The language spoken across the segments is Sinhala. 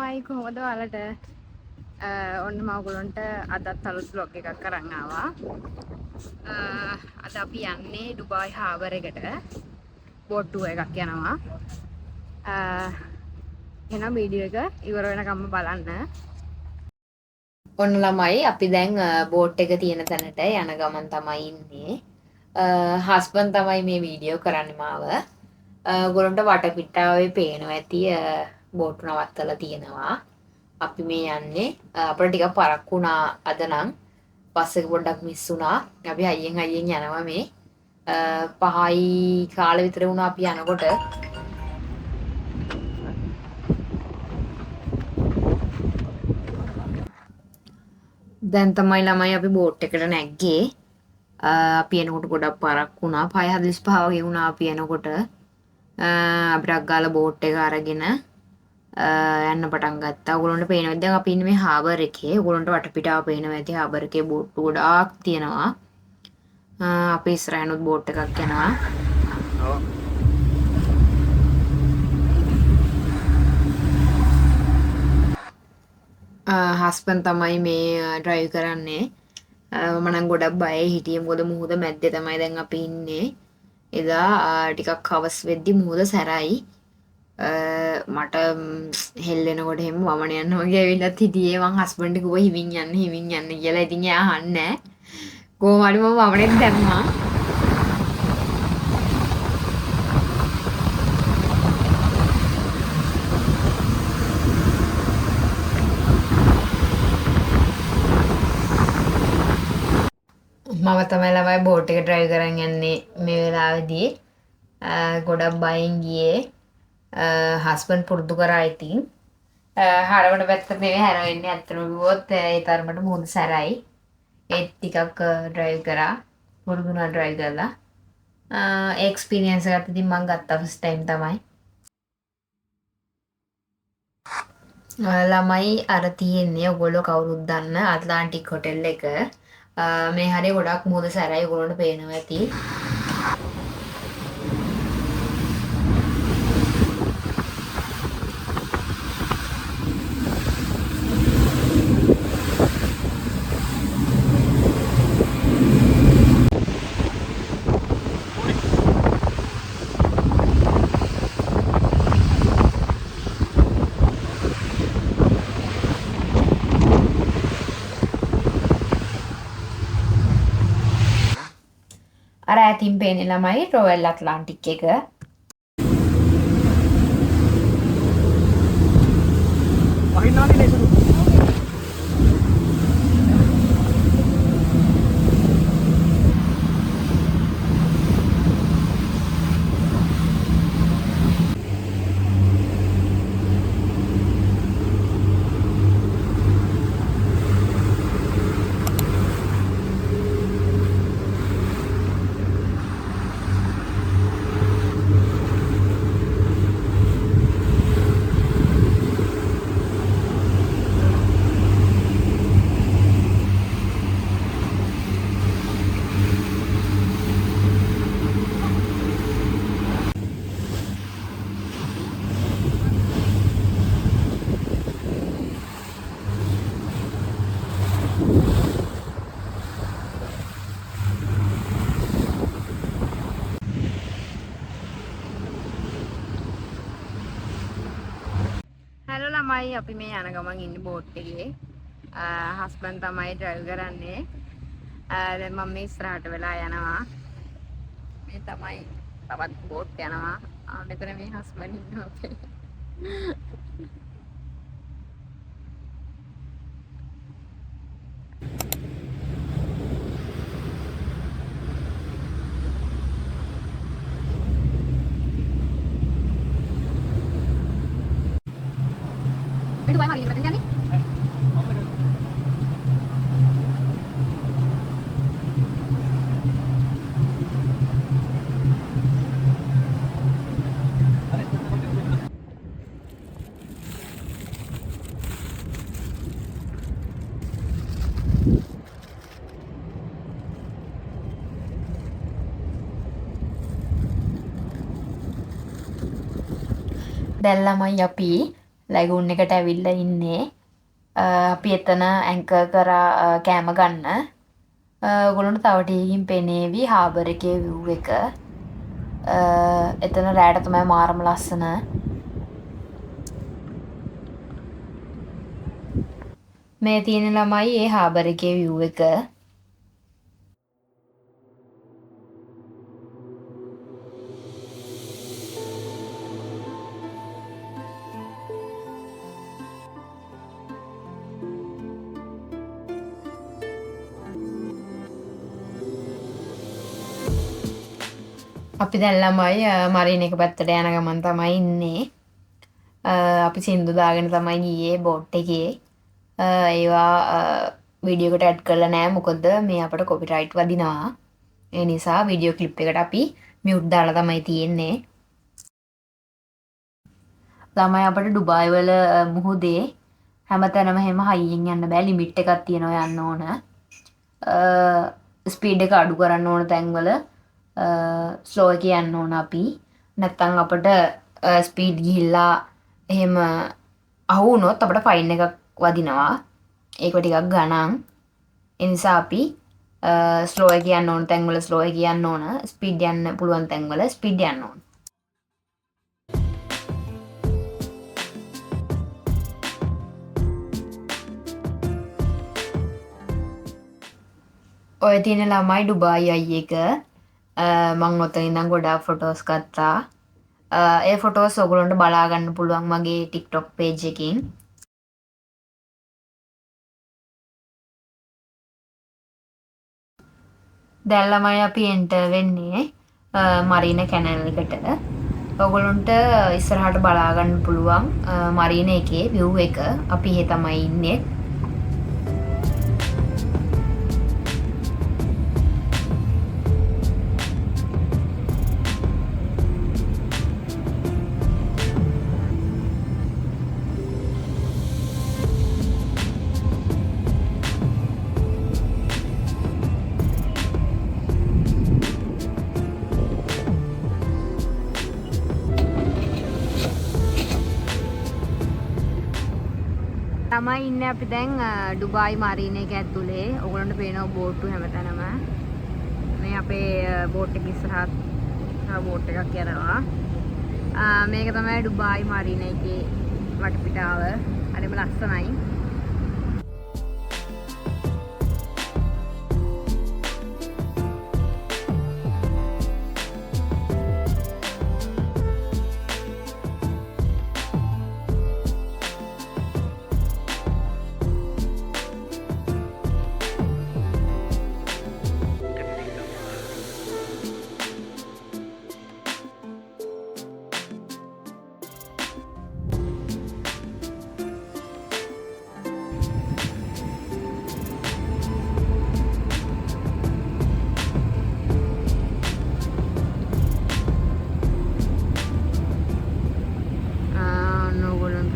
හයි කොහොමද ඔයාලට ඔන්න මම ඔයගොල්ලන්ට අදත් අලුත් vlog එකක් අරන් ආවා. අද අපි යන්නේ ඩුබායි හාබර් එකට බෝට් ටුවර් එකක් යනවා. එහෙනම් වීඩියෝ එක ඉවර වෙනකම්ම බලන්න. ඔන්න ළමයි අපි දැන් බෝට් එක තියෙන තැනට යන ගමන් තමයි ඉන්නේ. හස්බන්ඩ් තමයි මේ වීඩියෝ කරන්නේ මාව. ඔයගොල්ලන්ට වටපිටාවේ පේනවා ඇති බෝට් නවත්තලා තියෙනවා. අපි මේ යන්නේ අපිට ටිකක් පරක්කු වුණා අද නම් බස් එක පොඩ්ඩක් මිස් වුණා. අපි හයියෙන් යනවා මේ 5යි කාලෙ විතර වුණා අපි යනකොට. දැන් තමයි ළමයි අපි බෝට් එකට නැග්ගේ. අපි එනකොට ගොඩක් පරක්කු වුණා. 5:45 වගේ වුණා අපි එනකොට. අපිට ගාලා බෝට් එක අරගෙන යන්න පටන් ගත්තා. ඔයගොල්ලන්ට පේනවා දැන් අපි ඉන්නේ මේ හාබර් එකේ. ඔයගොල්ලන්ට වටපිටාව පේනවා ඇති හාබර් එකේ බෝට්ටු ගොඩාක් තියෙනවා. අපි ඉස්සරහනොත් බෝට් එකක් යනවා. හස්බන්ඩ් තමයි මේ ඩ්‍රයිව් කරන්නේ. මම නම් ගොඩක් බයයි හිටියේ මොකද මුහුද මැද්දේ තමයි දැන් අපි ඉන්නේ. එදා ටිකක් හවස් වෙද්දි මුහුද සැරයි. මට හෙල්ලෙනකොට එහෙම වමන යන්න වගේ ඇවිල්ලත් හිටියේ. මං හස්බන්ඩ් කිව්වා හිමින් යන්න කියලා. ඉතින් එයා අහන්නේ නැහැ. කොහොම හරි මම වමනෙත් දැම්මා. මම තමයි ළමයි බෝට් එක ඩ්‍රයිව් කරන් යන්නේ මේ වෙලාවේදී. ගොඩක් බයෙන් ගියේ. හස්බන්ඩ් පුරුදු කරා ඉතින්. හරවන පැත්ත නෙවෙයි හැරෙන්නේ අත්‍තරම ගියොත් ඒ තරමට මුහුද සැරයි. ඒත් ටිකක් ඩ්‍රයිව් කරා. පුරුදුනා ඩ්‍රයිව් කරලා. එක්ස්පීරියන්ස් එකත් ඉතින් මම ගත්තා ෆස්ට් ටයිම් තමයි. ළමයි අර තියෙන්නේ ඔයගොල්ලෝ කවුරුත් දන්න ඇට්ලාන්ටික් හොටෙල් එක. මේ හරිය ගොඩක් මුහුද සැරයි ඔයගොල්ලන්ට පේනවා ඇති. අර ඈතින් පේන්නේ ළමයි රොයල් ඇට්ලාන්ටික් එක. හැලෝ ළමයි අපි මේ යන ගමන් ඉන්නේ බෝට් එකේ. හස්බන්ඩ් තමයි ඩ්‍රයිව් කරන්නේ. දැන් මම මේ ඉස්සරහට වෙලා යනවා. මේ තමයි තවත් බෝට් යනවා. මෙතන මේ හස්බන්ඩ් ඉන්නවා අපේ. Itu banyak lagi berarti nih. දැන් ළමයි අපි ලැගුන් එකට ඇවිල්ලා ඉන්නේ. අපි එතන ඇංකර් කරා කෑම ගන්න. ඔයගොල්ලන්ට තව ටිකකින් පෙනේවි හාබර් එකේ view එක. එතන රෑට තමයි මාරම ලස්සන. මේ තියෙන ළමයි ඒ හාබර් එකේ view එක. අපි දැන් ළමයි මරීන එක පැත්තට යන ගමන් තමයි ඉන්නේ. අපි සින්දු දාගෙන තමයි ගියේ බෝට් එකේ. ඒවා වීඩියෝ එකට ඇඩ් කරලා නැහැ මොකද මේ අපට කොපිරයිට් වදිනවා. ඒ නිසා වීඩියෝ ක්ලිප් එකට අපි මියුට් දාලා තමයි තියෙන්නේ. ළමයි අපට ඩුබායි වල මුහුදේ හැමතැනම එහෙම හයියෙන් යන්න බෑ ලිමිට් එකක් තියෙනවා යන්න ඕන. ස්පීඩ් එක අඩු කරන්න ඕන තැන්වල ස්ලෝ එක යන්න ඕන අපි. නැත්තම් අපට ස්පීඩ් ගිහිල්ලා එහෙම අහු වුණොත් අපිට ෆයින් එකක් වදිනවා. ඒක ටිකක් ගණන්. ඒ නිසා අපි ස්ලෝ එක යන්න ඕන තැන්වල ස්ලෝ එක යන්න ඕන. ස්පීඩ් යන්න පුළුවන් තැන්වල ස්පීඩ් යන්න ඕන. ඔය තියෙන ළමයි ඩුබායි අය එක. මං ඔතන ඉඳන් ගොඩාක් ෆොටෝස් ගත්තා. ඒ ෆොටෝස් ඔයගොල්ලන්ට බලා ගන්න පුළුවන් මගේ TikTok page එකකින්. දැන් ළමයි අපි එන්ටර් වෙන්නේ මරීන කැනල් එකට. ඔයගොල්ලන්ට ඉස්සරහට බලා ගන්න පුළුවන් මරීන එකේ view එක. අපි එහෙ තමයි ඉන්නේ. තමයි ඉන්නේ අපි දැන් ඩුබායි මරීන එක ඇතුලේ. ඔයගොල්ලන්ට පේනවා බෝට්ටු හැමතැනම. මේ අපේ බෝට් එක ඉස්සරහට බෝට් එකක් යනවා. මේක තමයි ඩුබායි මරීන එකේ වටපිටාව. හරිම ලස්සනයි.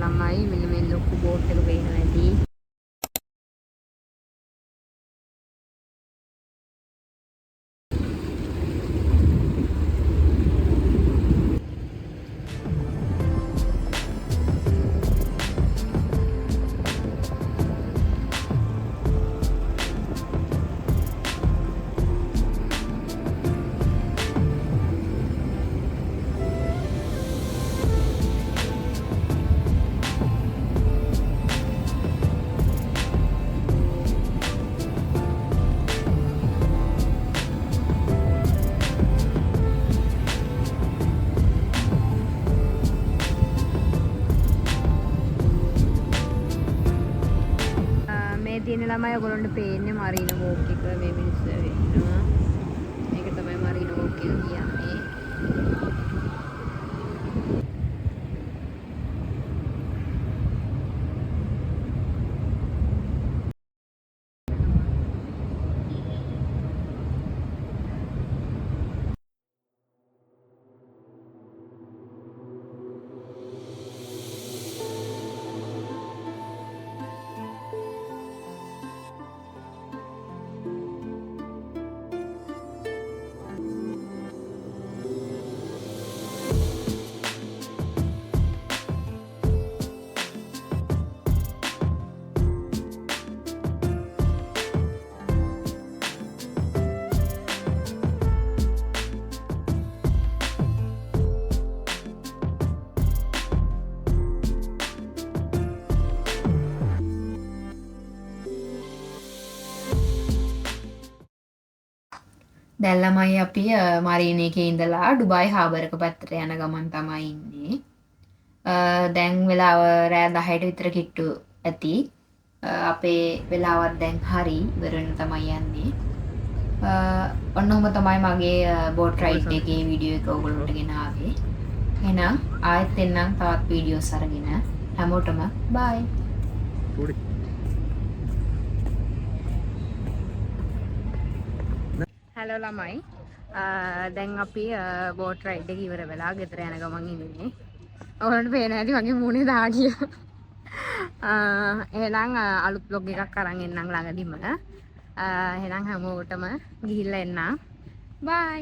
ළමයි මෙන්න මේ ලොකු බෝට් එක පේනවා ඇති. තියෙන ළමයි ඔයගොල්ලන්ට පේන්නේ මරීන වෝක් එක මේ මිනිස්සු ඉන්නවා. මේක තමයි මරීන වෝක් එක කියන්නේ. දැන් ළමයි අපි මරීන එකේ ඉඳලා ඩුබායි හාබර් එක පැත්තට යන ගමන් තමයි ඉන්නේ. දැන් වෙලාව රෑ 10ට විතර කිට්ටු ඇති. අපේ වෙලාවත් දැන් හරි ඉවර වෙන තමයි යන්නේ. ඔන්න ඔහම තමයි මගේ බෝට් රයිඩ් එකේ වීඩියෝ එක ඔයගොල්ලන්ට ගෙනාවේ. එහෙනම් ආයෙත් එන්නම් තවත් වීඩියෝස් අරගෙන. හැමෝටම බයි. හැලෝ ළමයි. දැන් අපි බෝට් රයිඩ් එක ඉවර වෙලා ගෙදර යන ගමන් ඉන්නේ. ඔයාලට පේන ඇති මගේ මූණේ දාඩිය. එහෙනම් අලුත් බ්ලොග් එකක් අරන් එන්නම් ළඟදිම. එහෙනම් හැමෝටම ගිහිල්ලා එන්න. බයි.